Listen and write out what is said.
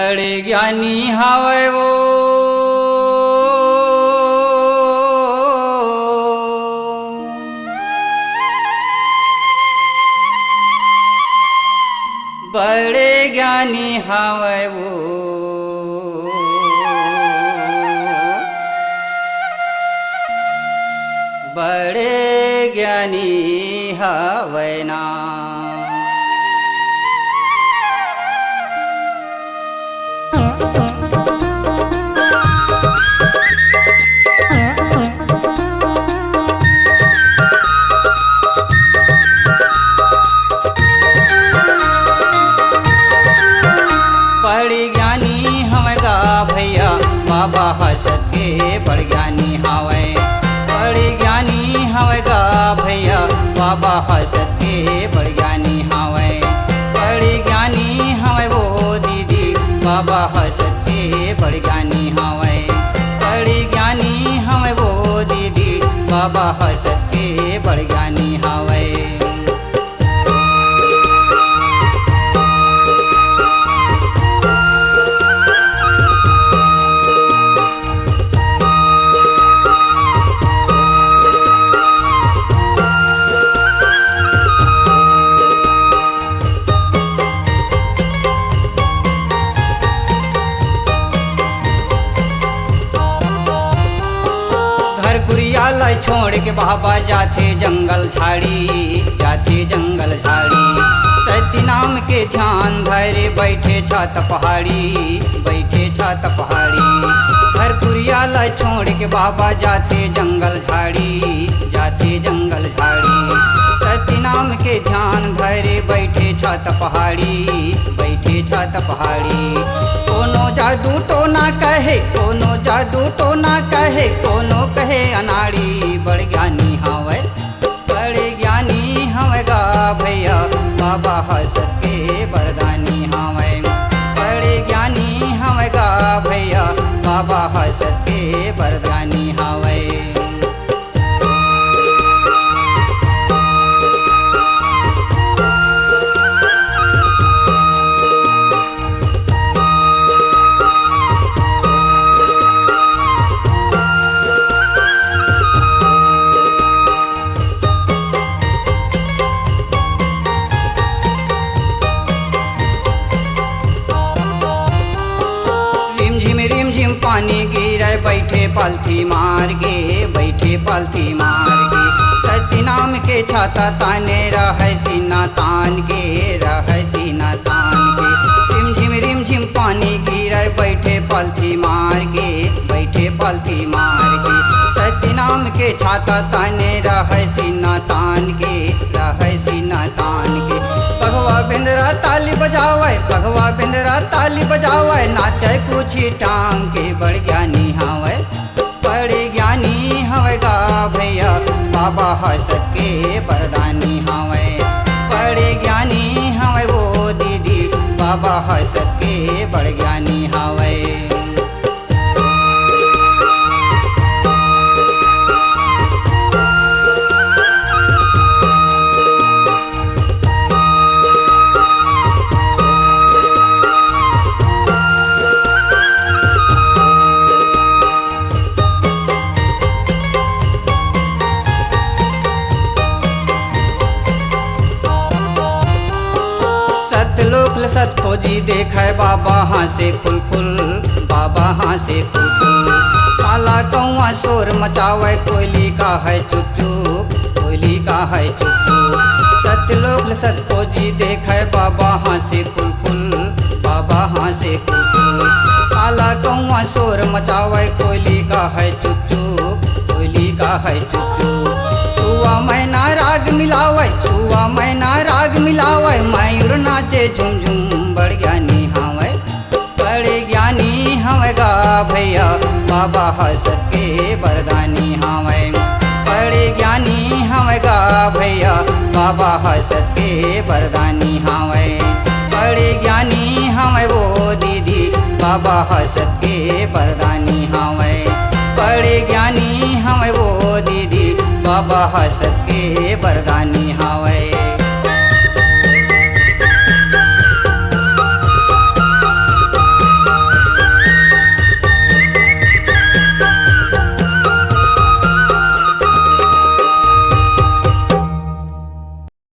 बड़े ज्ञानी हावै वो बड़े ज्ञानी हावै वो बड़े ज्ञानी हावै ना। बड़े ज्ञानी हवै गा भैया बाबा हसत के बड़ ज्ञानी हावै। बड़े ज्ञानी हवै गा भैया बाबा हसत के बड़ ज्ञानी हावै। बड़े ज्ञानी हवै वो दीदी बाबा हसत के बड़ ज्ञानी हावै। बड़े ज्ञानी हवै वो दीदी बाबा हसत के बड़ ज्ञानी हावै। लाई छोड़ के बाबा जाते जंगल झाड़ी, जाते जंगल झाड़ी। सती नाम के ध्यान धरे बैठे छत पहाड़ी, बैठे छत पहाड़ी। भरपुरिया लाई छोड़ के बाबा जाते जंगल झाड़ी, जाते जंगल झाड़ी। सती नाम के ध्यान धरे बैठे छत पहाड़ी, बैठे छत पहाड़ी। कोनो जादू टोना कहे, कोनो जादू टोना कहे, कोनो कहे अनाड़ी। बड़ ज्ञानी हावै, बड़े ज्ञानी हावै गा भैया बाबा हसत के बरदानी हावै। बड़े ज्ञानी हावै गा भैया बाबा हसत के बरदानी हावै। पानी गिरे बैठे पलथी मार के, बैठे पलथी मार के। सती नाम के छाता ताने रह सीना तान के, रह सीना तान के। रिम झिम पानी गिरे बैठे पलथी मार के, बैठे पलथी मार के। सती नाम के छाता ताने रह सीना तान के, रह सीना तान के। भगवा बिंदरा ताली बजावे, भगवा बिंदरा ताली बजावे। नाचे कुछ टांग के बड़ ज्ञानी हावै। बड़े ज्ञानी हावै गा भैया बाबा हसत के बरदानी हावै। बड़े ज्ञानी हावै वो दीदी बाबा हसत के बड़ ज्ञानी हावै। सत खोजी देखे बाबा हाँ से खुल खुल, बाबा हाँ से खुल खुल। काला कौआ शोर मचावे कोयली का है चुप चुप, कोयली का है चुप चुप। सतलोक सत खोजी देखे बाबा हाँ से खुल खुल, बाबा हाँ से खुल खुल। काला कौआ शोर मचावे कोयली का है चुप चुप, कोयली का है चुप चुप। सुआ मैना राग मिलावे, सुआ मैना राग मिलावे। मयूर नाचे झुम झुम बड़ ज्ञानी हावै। बड़े ज्ञानी हावै गा भैया बाबा हसत के बरदानी हावै। बड़े ज्ञानी हावै गा भैया बाबा हसत के बरदानी हावै। बड़े ज्ञानी हावै वो दीदी बाबा हसत के बरदानी हावै। बड़े ज्ञानी हावै वो दीदी बाबा हसत के बरदानी।